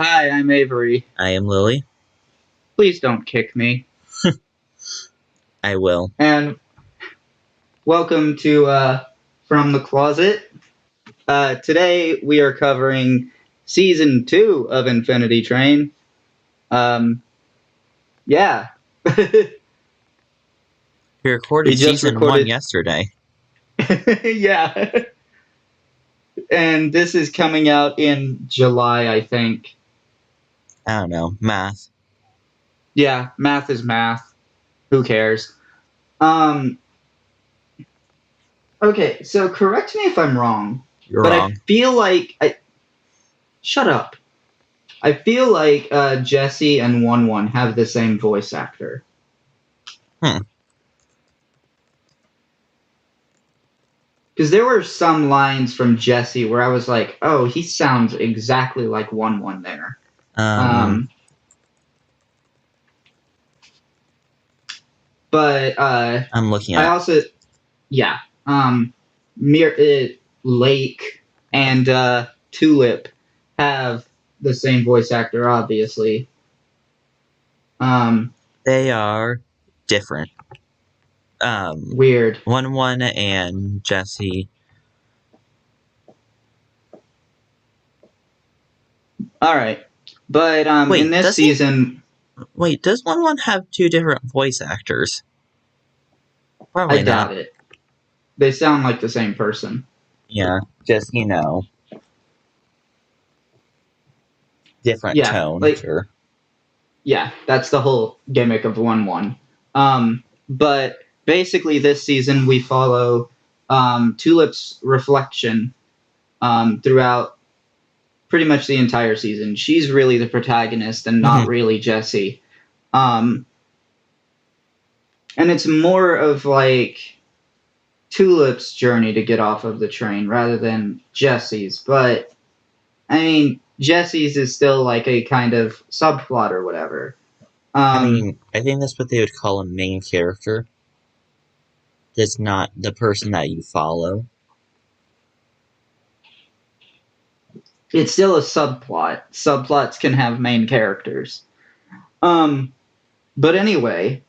Hi, I'm Avery. I am Lily. Please don't kick me. I will. And welcome to From the Closet. Today we are covering season 2 of Infinity Train. Yeah. We We recorded just season 1 recorded. yesterday. Yeah. And this is coming out in July, I think. I don't know. Math. Yeah, math is math. Who cares? Um, okay, so correct me if I'm wrong, You're but I wrong. feel like shut up. I feel like Jesse and 1-1 have the same voice actor. Hmm. Because there were some lines from Jesse where I was like, oh, he sounds exactly like 1-1 there. But I'm looking I up. also, yeah, Lake and Tulip have the same voice actor, obviously. They are different. Weird. 1-1 and Jesse. All right. But in Wait, this season, does 1-1 have two different voice actors? I Probably not. doubt it. They sound like the same person. Yeah, just, different Yeah, tone, like, sure. yeah, that's the whole gimmick of 1-1. But basically, this season we follow Tulip's reflection throughout pretty much the entire season. She's really the protagonist and not really Jesse. And it's more of like Tulip's journey to get off of the train rather than Jesse's. But I mean, Jesse's is still like a kind of subplot or whatever. I think that's what they would call a main character. That's not the person that you follow. It's still a subplot. Subplots can have main characters. But anyway,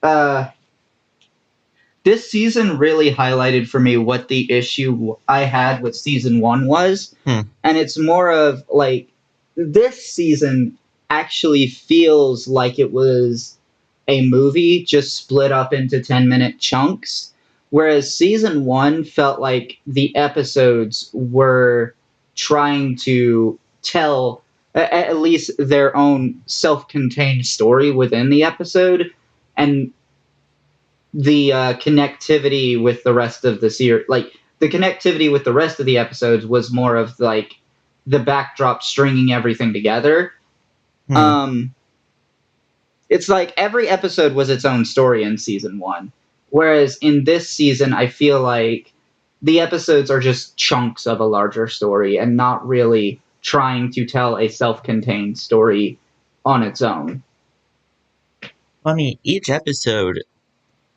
uh, this season really highlighted for me what the issue I had with season 1 was. And it's more of like this season actually feels like it was a movie just split up into 10-minute chunks, whereas season 1 felt like the episodes were trying to tell at least their own self-contained story within the episode, and the connectivity with the rest of the series, like the connectivity with the rest of the episodes, was more of like the backdrop stringing everything together. It's like every episode was its own story in season 1, whereas in this season I feel like the episodes are just chunks of a larger story and not really trying to tell a self-contained story on its own. I mean, each episode,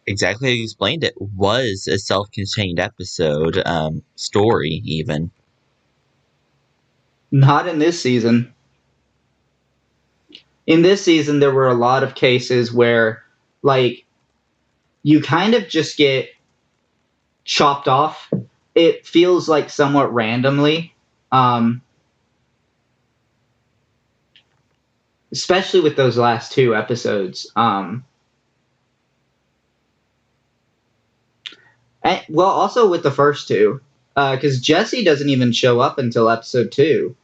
exactly how you explained it, was a self-contained episode, story even. Not in this season. In this season, there were a lot of cases where, like, you kind of just get chopped off. It feels like somewhat randomly, especially with those last 2 episodes. Well, also with the first 2, because Jesse doesn't even show up until episode 2.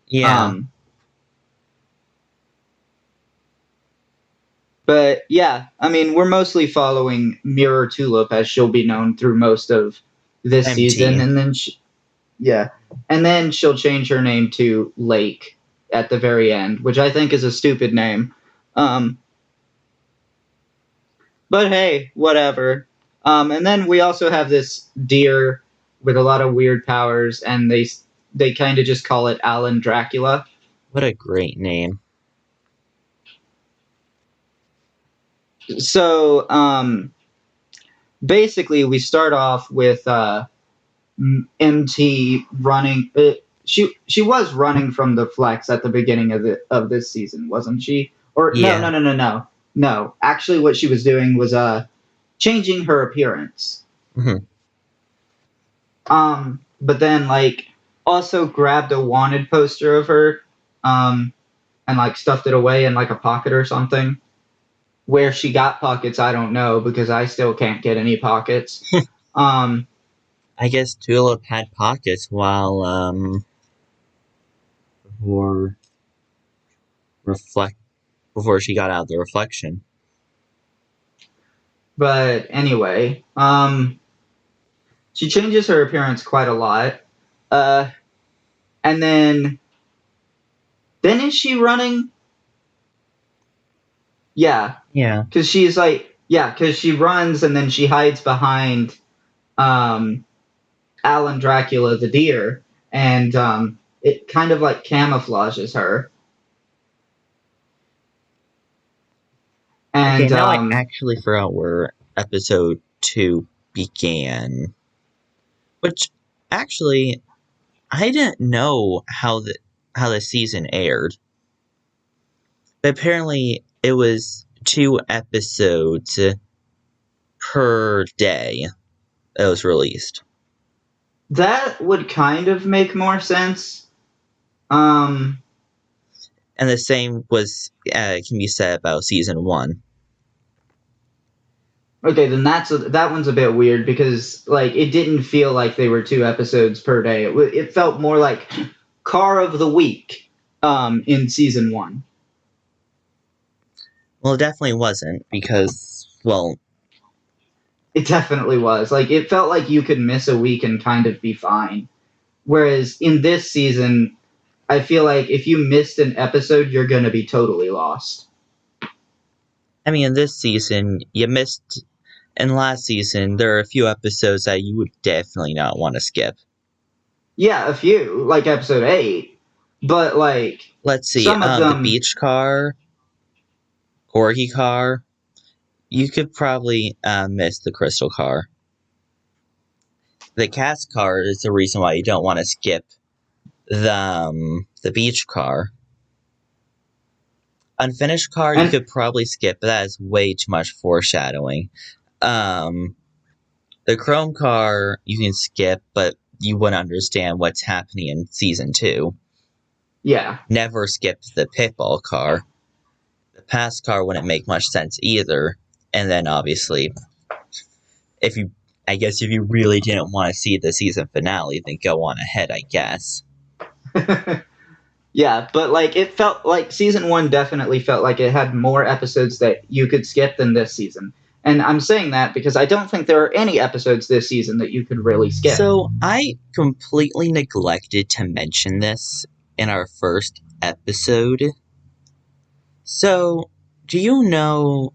Yeah. But yeah, I mean, we're mostly following Mirror Tulip, as she'll be known through most of this season, and then and then she'll change her name to Lake at the very end, which I think is a stupid name. But hey, whatever. And then we also have this deer with a lot of weird powers, and they kind of just call it Alan Dracula. What a great name. So, basically, we start off with MT running. she was running from the flex at the beginning of this season, wasn't she? Or no, Yeah. no, no, no, no, no. Actually, what she was doing was changing her appearance. Mm-hmm. But then like also grabbed a wanted poster of her, and like stuffed it away in like a pocket or something. Where she got pockets, I don't know because I still can't get any pockets. Um, I guess Tulip had pockets while before reflect before she got out of the reflection. but anyway, she changes her appearance quite a lot. Uh, and then is she running? Yeah, Yeah. because she's like because she runs and then she hides behind um Alan Dracula the deer, and it kind of like camouflages her. Okay, And now I actually forgot where episode 2 began. Which actually I didn't know how the season aired. But apparently it was 2 episodes per day that was released. that would kind of make more sense. Um, And the same was can be said about season 1. okay, then that one's a bit weird because like it didn't feel like they were 2 episodes per day. It felt more like car of the week in season 1. Well, it definitely wasn't because, well, It definitely was. Like it felt like you could miss a week and kind of be fine. Whereas in this season, I feel like if you missed an episode, you're going to be totally lost. I mean, in this season, you missed. In last season, there are a few episodes that you would definitely not want to skip. Yeah, a few, like episode 8. But like Let's see, some of the them, beach car, Corgi car, you could probably miss the crystal car. The cast car is the reason why you don't want to skip the beach car. Unfinished car, you and could probably skip, but that is way too much foreshadowing. Um, the chrome car, you can skip, but you wouldn't understand what's happening in season 2. yeah. Never skip the pitball car. The past car wouldn't make much sense either. And then obviously, if you, I guess if you really didn't want to see the season finale, then go on ahead, I guess. Yeah, but like it felt like season 1 definitely felt like it had more episodes that you could skip than this season. And I'm saying that because I don't think there are any episodes this season that you could really skip. So I completely neglected to mention this in our first episode. So, do you know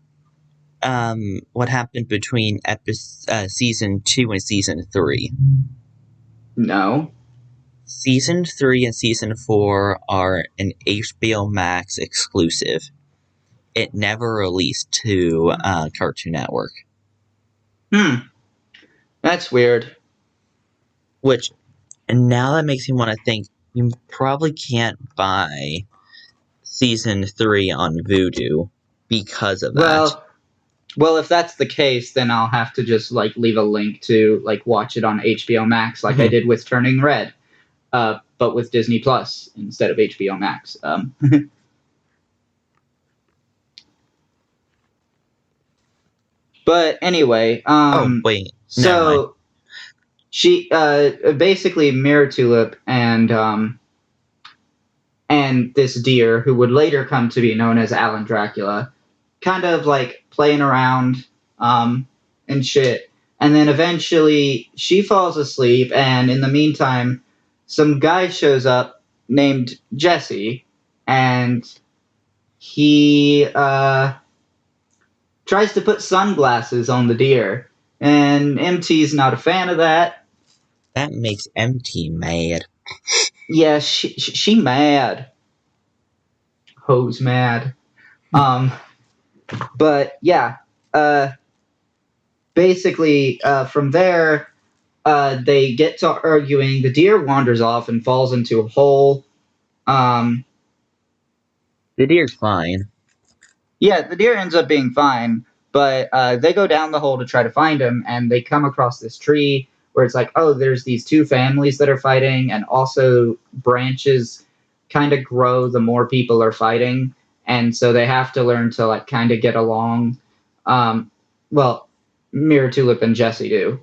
what happened between season 2 and season 3? No. Season 3 and season 4 are an HBO Max exclusive. It never released to Cartoon Network. That's weird. Which, and now that makes me want to think, you probably can't buy season 3 on Vudu because of that. Well, if that's the case, then I'll have to just like leave a link to like watch it on HBO Max, like I did with Turning Red, but with Disney Plus instead of HBO Max. But anyway, Oh, wait, never mind. so she basically Mirror Tulip and this deer who would later come to be known as Alan Dracula, kind of like playing around and shit. And then eventually she falls asleep, and in the meantime, some guy shows up named Jesse, and he tries to put sunglasses on the deer. And MT's not a fan of that. That makes MT mad. Yeah, she mad. Hoes mad. Um, but yeah, basically from there, they get to arguing. The deer wanders off and falls into a hole. Um, The deer's fine. yeah, the deer ends up being fine, but they go down the hole to try to find him, and they come across this tree where it's like, oh, there's these two families that are fighting, and also branches kind of grow the more people are fighting, and so they have to learn to like kind of get along. Um, well, Mirror Tulip and Jesse do.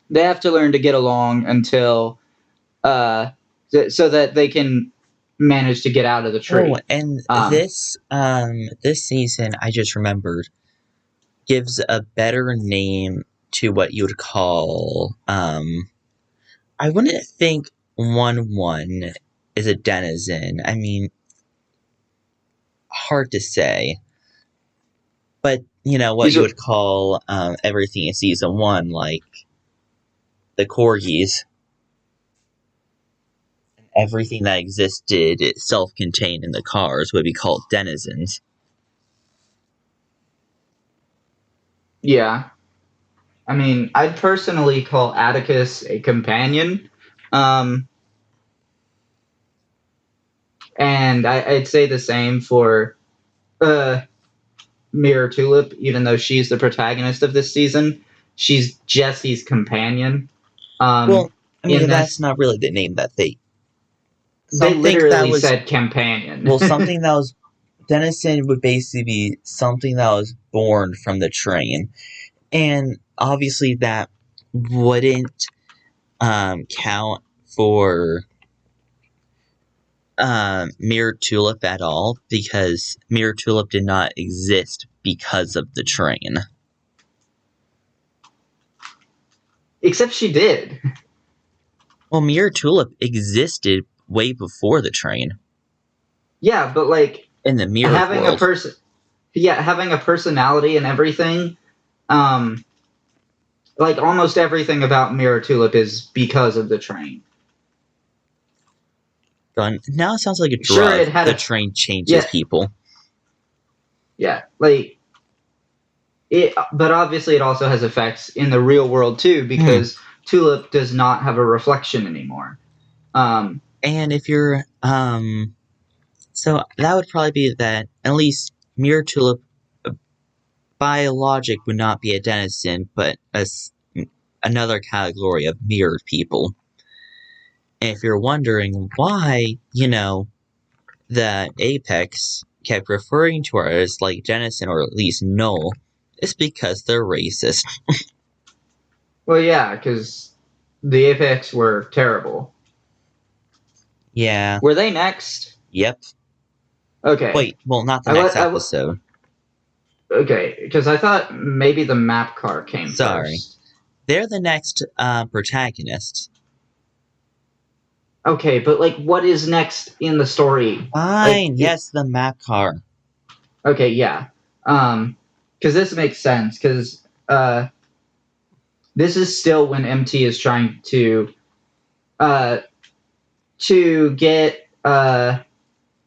They have to learn to get along until uh, so that they can manage to get out of the Oh, tree. and Um, this season, I just remembered, gives a better name to what you would call, I wouldn't think 1-1 is a denizen. I mean, hard to say. But, what these you are would call everything in season 1, like the corgis, and everything that existed self-contained in the cars would be called denizens. yeah. I mean, I'd personally call Atticus a companion. Um, and I'd say the same for uh, Mirror Tulip, even though she's the protagonist of this season. She's Jesse's companion. Well, I In mean, that's this, not really the name that they something that literally was, said companion. well, something that was, denizen would basically be something that was born from the train. And obviously that wouldn't count for Mirror Tulip at all, because Mirror Tulip did not exist because of the train. Except she did. Well, Mirror Tulip existed way before the train Yeah, but like in the mirrored having a world. person, yeah, having a personality and everything. Um, like almost everything about Mirror Tulip is because of the train. Now it sounds like a Sure, drug. it had The a train changes yeah, people. yeah, like it, but obviously it also has effects in the real world too Hmm. because Tulip does not have a reflection anymore. Um, And if you're so that would probably be that at least Mirror Tulip by logic would not be a denizen, but another category of mirrored people. And if you're wondering why, the Apex kept referring to her as like denizen or at least null, it's because they're racist. well, yeah, because the Apex were terrible. Yeah. Were they next? Yep. Okay, Wait, well, not the I, next I episode. okay because I thought maybe the map car came Sorry. first. They're the next protagonist. Okay, but like, what is next in the story? Like, Fine, yes, the map car. okay, yeah, because this makes sense because this is still when MT is trying uh get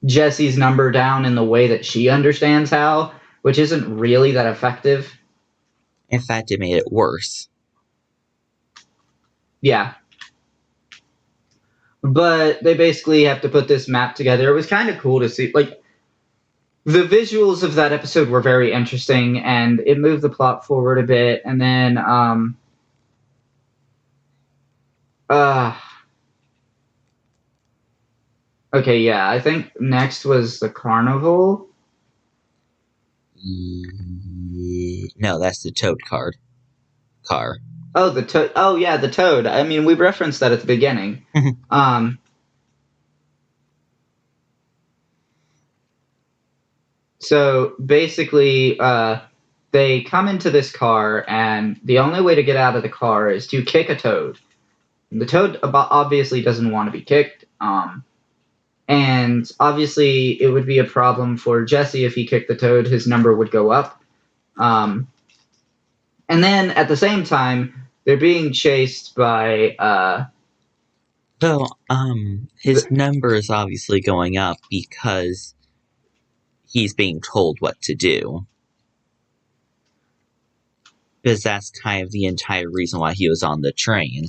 Jesse's number down in the way that she understands how, which isn't really that effective. In fact, it made it worse. Yeah. But they basically have to put this map together. It was kind of cool to see. Like, the visuals of that episode were very interesting, and it moved the plot forward a bit. And then, uh, okay, yeah, I think next was the carnival. No, that's the Toad card. Car. Oh, the toad. Oh, yeah, the toad. I mean, we referenced that at the beginning. um, so basically, they come into this car, and the only way to get out of the car is to kick a toad. The toad obviously doesn't want to be kicked. And obviously, it would be a problem for Jesse if he kicked the toad. His number would go up. And then at the same time, they're being chased by So, his the, number is obviously going up because he's being told what to do. because that's kind of the entire reason why he was on the train.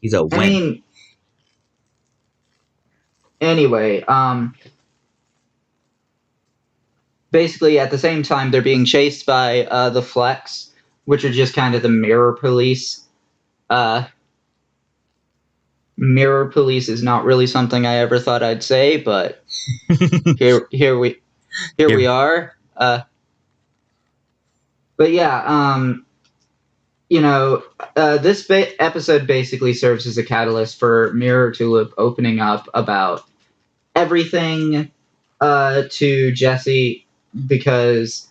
He's a wimp. I mean, anyway, basically at the same time they're being chased by the Flex, which are just kind of the mirror police. Mirror police is not really something I ever thought I'd say, but here we are. But yeah, this episode basically serves as a catalyst for Mirror Tulip opening up about everything to Jesse because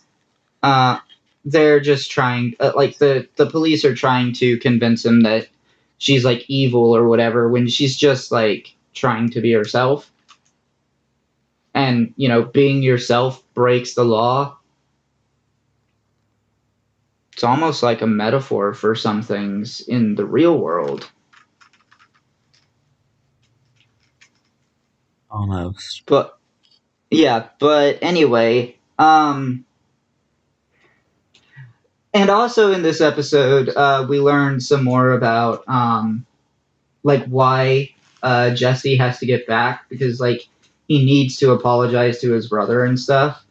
they're just trying, like the police are trying to convince him that she's like evil or whatever when she's just like trying to be herself. And, being yourself breaks the law. It's almost like a metaphor for some things in the real world. Almost. But anyway, and also in this episode, we learned some more about like why Jesse has to get back because like he needs to apologize to his brother and stuff.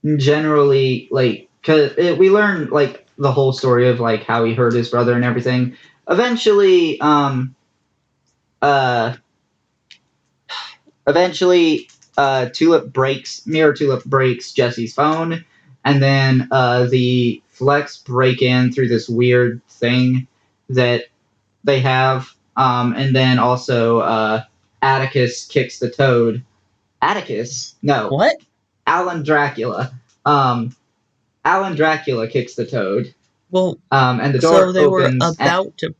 Generally, like, cause we learn like the whole story of like how he hurt his brother and everything. Eventually, Mirror Tulip breaks Jesse's phone, and then the Flex break in through this weird thing that they have, and then also Atticus kicks the Toad. Atticus? No. What? Alan Dracula. Alan Dracula kicks the Toad. Well, and the door so they opens. were about to,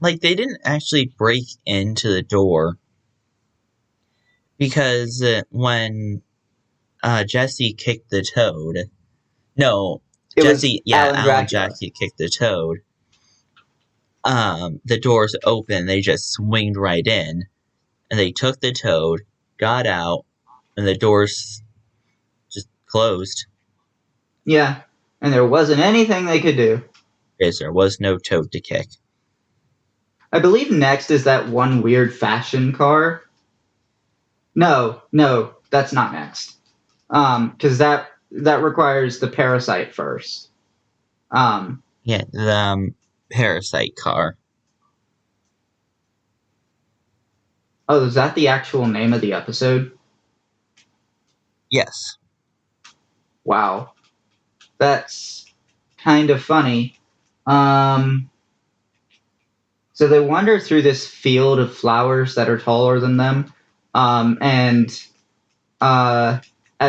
like, they didn't actually break into the door because when Jesse kicked the Toad, Alan Jackie kicked the Toad. The doors open. They just swinged right in, and they took the Toad, got out, and the doors just closed. Yeah, and there wasn't anything they could do. Because there was no Toad to kick. I believe next is that one weird fashion car. No, that's not next. Because that requires the parasite first. The parasite car. Oh, is that the actual name of the episode? Yes. Wow. That's kind of funny. So they wander through this field of flowers that are taller than them. And at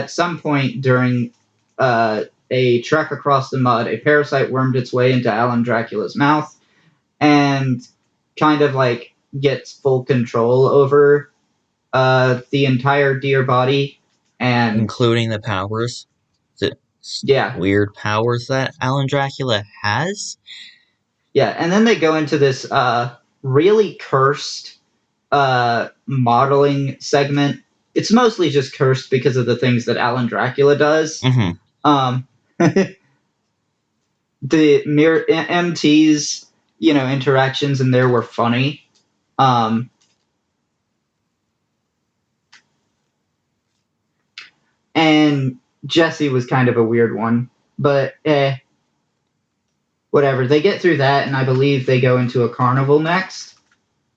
some point during a trek across the mud, a parasite wormed its way into Alan Dracula's mouth and kind of like gets full control over the entire deer body, and including the powers. Weird powers that Alan Dracula has. Yeah, and then they go into this really cursed modeling segment. It's mostly just cursed because of the things that Alan Dracula does. The mirror MT's interactions in there were funny. And Jesse was kind of a weird one, but whatever. They get through that, and I believe they go into a carnival next,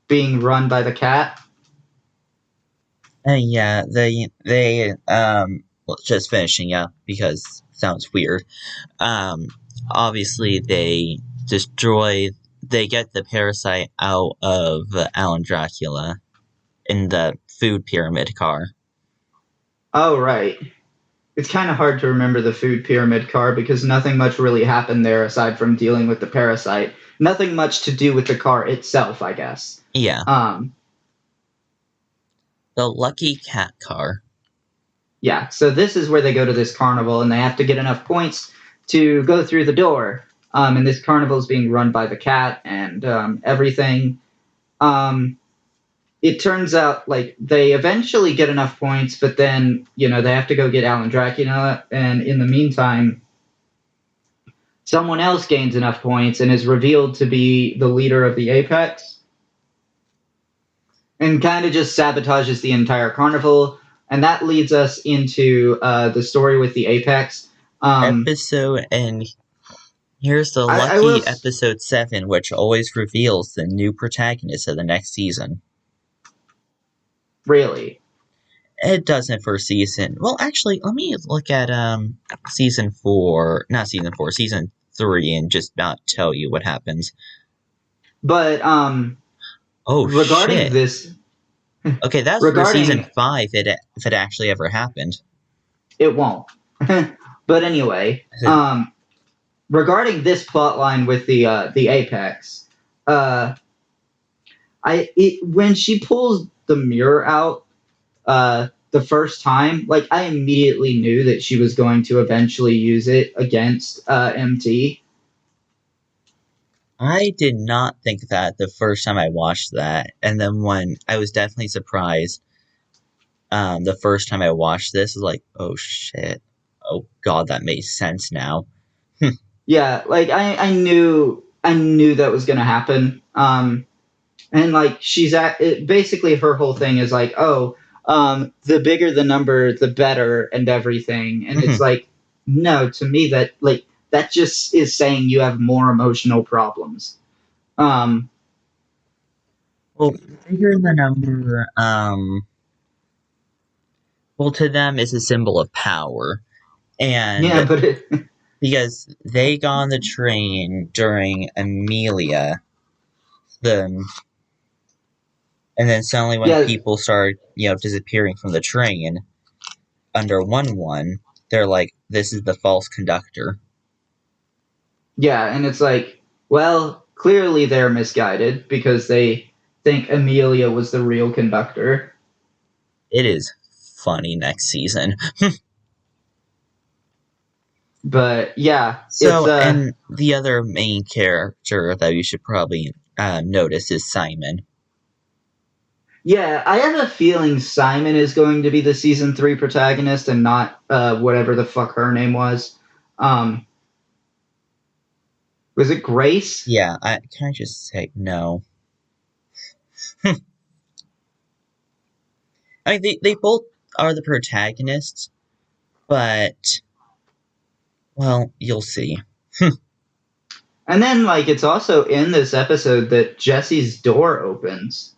being run by the cat. Yeah, they just finishing up because it sounds weird. Obviously they get the parasite out of Alan Dracula in the food pyramid car. Oh, right. It's kind of hard to remember the food pyramid car because nothing much really happened there aside from dealing with the parasite. Nothing much to do with the car itself, I guess. Yeah. The lucky cat car. Yeah, so this is where they go to this carnival and they have to get enough points to go through the door. And this carnival is being run by the cat and everything. it turns out like they eventually get enough points, but then they have to go get Alan Dracula, and in the meantime, someone else gains enough points and is revealed to be the leader of the Apex, and kind of just sabotages the entire carnival. And that leads us into the story with the Apex. Episode, and here's the I will lucky episode 7, which always reveals the new protagonist of the next season. Really. It doesn't for season. Well, actually, let me look at season 4, not season 4, season 3, and just not tell you what happens. But oh regarding shit! this, okay, that's for season 5. If it actually ever happened, it won't. But anyway, regarding this plot line with the Apex, when she pulls the mirror out the first time, like I immediately knew that she was going to eventually use it against MT. I did not think that the first time I watched that, and then when I was definitely surprised the first time I watched this, was like, oh shit, oh god, that makes sense now. Yeah, like I knew that was gonna happen. And like she's basically her whole thing is like, oh, the bigger the number, the better, and everything. And it's like, no, to me that just is saying you have more emotional problems. Well, bigger the number, well, to them is a symbol of power, and yeah, but because they got on the train during Amelia, and then suddenly when people start, disappearing from the train under 1-1, they're like, this is the false conductor. Yeah, and it's like, well, clearly they're misguided because they think Amelia was the real conductor. It is funny next season. But yeah, so and the other main character that you should probably notice is Simon. Yeah, I have a feeling Simon is going to be the season 3 protagonist and not whatever the fuck her name was. Was it Grace? Yeah, can I just say no? I mean, they both are the protagonists, but, well, you'll see. And then, like, it's also in this episode that Jesse's door opens.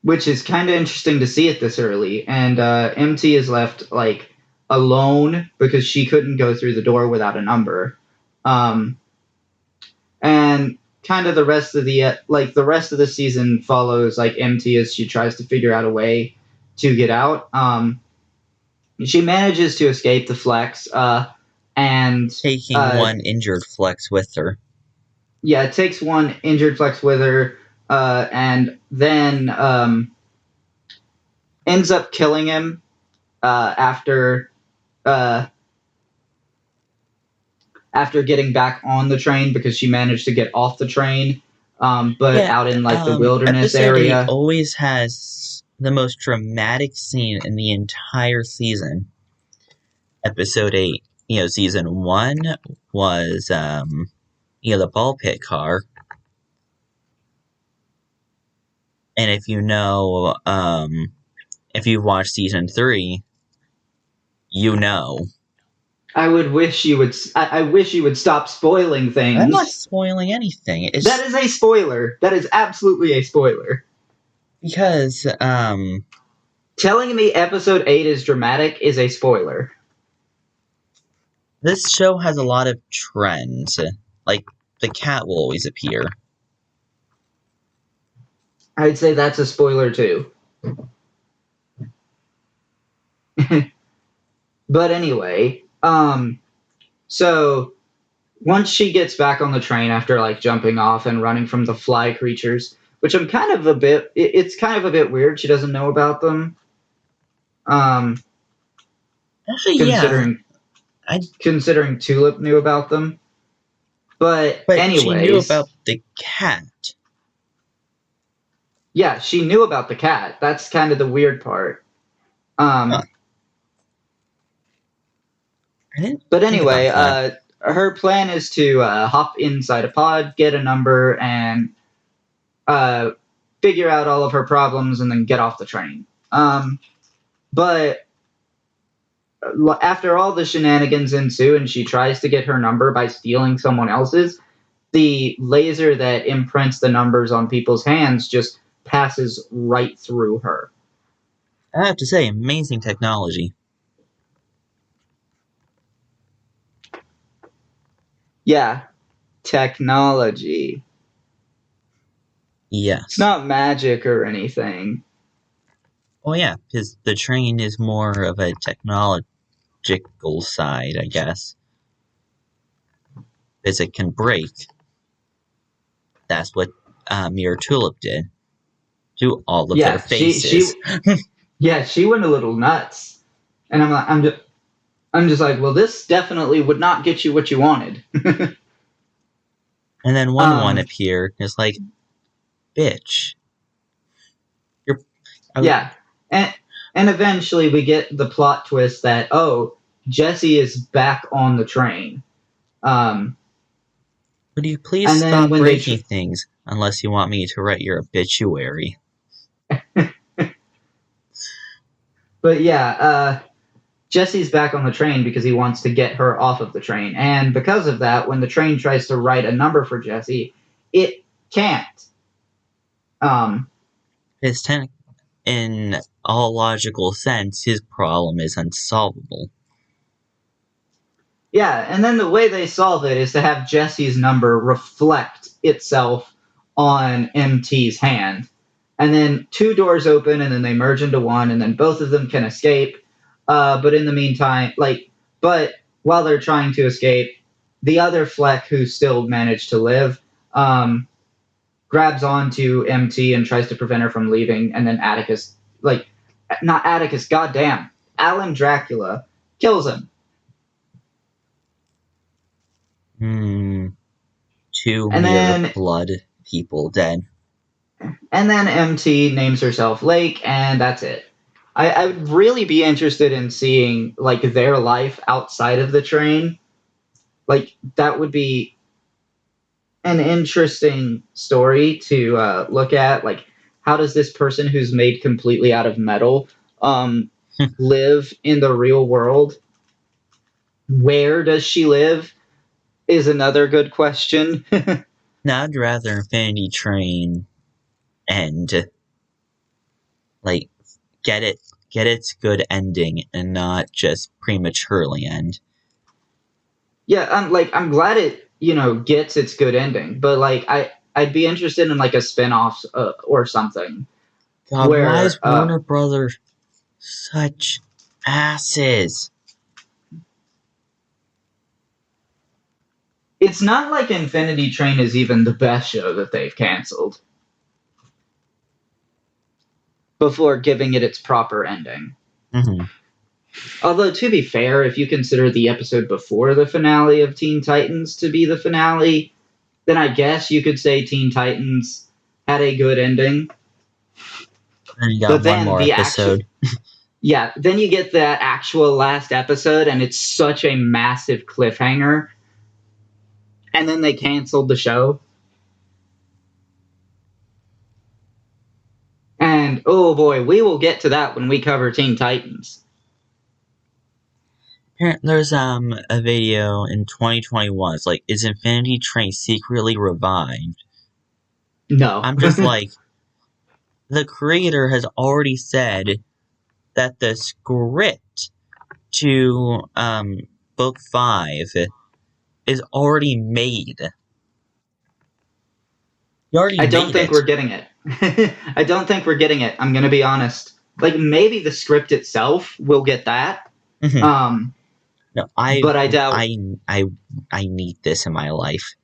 Which is kind of interesting to see it this early. And MT is left, like, alone because she couldn't go through the door without a number. And kind of the rest of the season follows, like, MT as she tries to figure out a way to get out. She manages to escape the Flex, and taking one injured Flex with her. Yeah, it takes one injured Flex with her, and then ends up killing him after getting back on the train because she managed to get off the train, but out in like the wilderness episode area. 8 always has the most dramatic scene in the entire season. Episode 8, season 1 was the ball pit car. And if you know, if you've watched season 3, you know. I wish you would stop spoiling things. I'm not spoiling anything. That is a spoiler. That is absolutely a spoiler. Because, telling me episode 8 is dramatic is a spoiler. This show has a lot of trends. Like, the cat will always appear. I'd say that's a spoiler too. But anyway, so once she gets back on the train after like jumping off and running from the fly creatures, which I'm kind of a bit, it's kind of a bit weird. She doesn't know about them. Actually, considering Tulip knew about them. But anyway, she knew about the cat. Yeah, she knew about the cat. That's kind of the weird part. Huh. I didn't But think about anyway, that. her plan is to hop inside a pod, get a number, and uh, figure out all of her problems, and then get off the train. But after all the shenanigans ensue, and she tries to get her number by stealing someone else's, the laser that imprints the numbers on people's hands just passes right through her. I have to say, amazing technology. Yeah, technology. It's Yes. not magic or anything. Oh yeah, because the train is more of a technological side, I guess. As it can break. That's what Mirror Tulip did to all of their Yeah, faces. she went a little nuts, and I'm just like, well, this definitely would not get you what you wanted. And then one um, appeared, and it's like, bitch, you're. yeah, and eventually we get the plot twist that Jesse is back on the train. Would you please And then stop when they, breaking things unless you want me to write your obituary? but yeah, Jesse's back on the train because he wants to get her off of the train, and because of that, when the train tries to write a number for Jesse, it can't. Um, His in all logical sense, his problem is unsolvable. Yeah, and then the way they solve it is to have Jesse's number reflect itself on MT's hand. And then two doors open and then they merge into one and then both of them can escape. But in the meantime, but while they're trying to escape, the other Fleck who still managed to live grabs onto MT and tries to prevent her from leaving. And then Atticus, not Atticus, goddamn, Alan Dracula kills him. Two And mere then blood people dead. And then MT names herself Lake, and that's it. I would really be interested in seeing their life outside of the train. That would be an interesting story to look at. How does this person who's made completely out of metal live in the real world? Where does she live? Is another good question. Now, I'd rather Infinity Train end, like, get its good ending and not just prematurely end. Yeah, I'm glad it gets its good ending, but I'd be interested in a spin-off or something God, why is where Warner Brothers such asses? it's not like Infinity Train is even the best show that they've canceled before giving it its proper ending. Mm-hmm. Although to be fair, if you consider the episode before the finale of Teen Titans to be the finale, then I guess you could say Teen Titans had a good ending. And you got But one then more episode. then you get that actual last episode, and it's such a massive cliffhanger. And then they canceled the show. And oh boy, we will get to that when we cover Teen Titans. There's a video in 2021. It's like, is Infinity Train secretly revived? No. I'm just like, the creator has already said that the script to book 5 is already made. You already I don't made think it. we're getting it. I don't think we're getting it. I'm going to be honest. Maybe the script itself will get that. Mm-hmm. No, But I doubt. I need this in my life.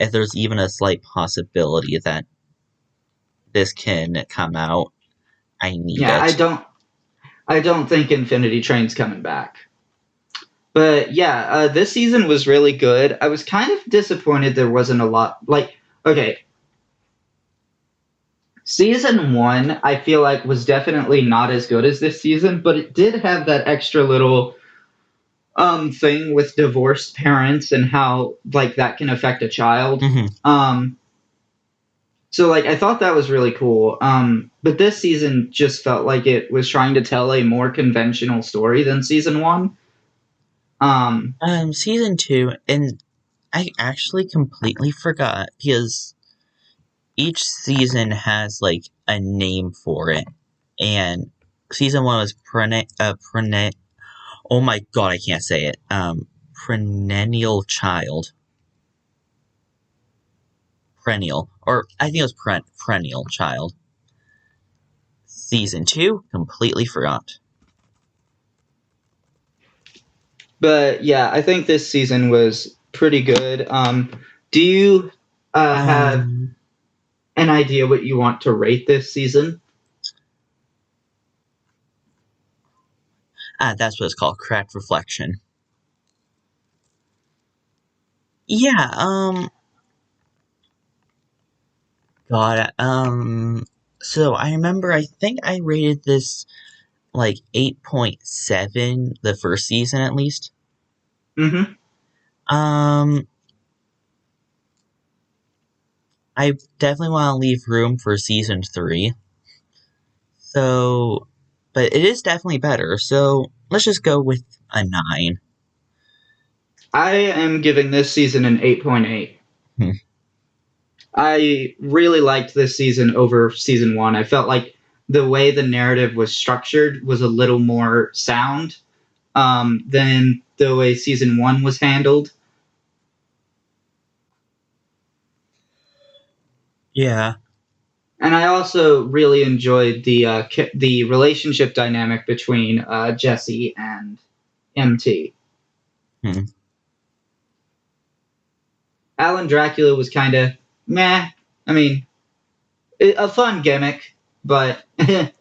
If there's even a slight possibility that this can come out, I need Yeah, it. I don't think Infinity Train's coming back. But yeah, this season was really good. I was kind of disappointed there wasn't a lot. Okay, Season 1, I feel like, was definitely not as good as this season, but it did have that extra little thing with divorced parents and how like that can affect a child. So like I thought that was really cool. But this season just felt like it was trying to tell a more conventional story than season 1. Season 2, and I actually completely forgot because each season has like a name for it, and season 1 was oh my god, I can't say it. Perennial child. Perennial, or I think it was perennial child. Season 2, completely forgot. But yeah, I think this season was pretty good. Do you have an idea what you want to rate this season? That's what it's called, correct reflection. Yeah, God, so I remember, I think I rated this like 8.7 the first season at least. Mm-hmm. I definitely want to leave room for season 3. So, but it is definitely better. So let's just go with a 9. I am giving this season an 8.8. I really liked this season over season 1. I felt like the way the narrative was structured was a little more sound than the way season 1 was handled. Yeah. And I also really enjoyed the relationship dynamic between Jesse and MT. Hmm. Alan Dracula was kind of meh. I mean, a fun gimmick, but I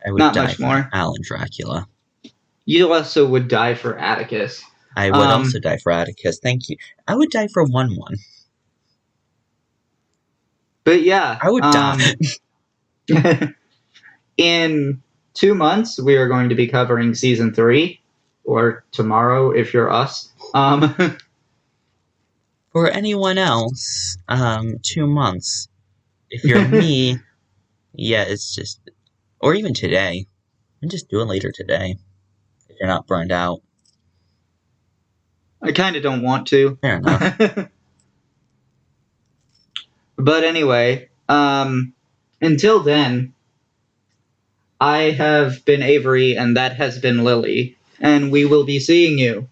would not die much for more. Alan Dracula. You also would die for Atticus. I would also die for Atticus. Thank you. I would die for 1-1. But yeah, I would die. in 2 months we are going to be covering season 3, or tomorrow if you're us. For anyone else, 2 months. If you're me, yeah, it's just, or even today. And just do it later today if you're not burned out. I kind of don't want to. Fair enough. But anyway, until then, I have been Avery, and that has been Lily, and we will be seeing you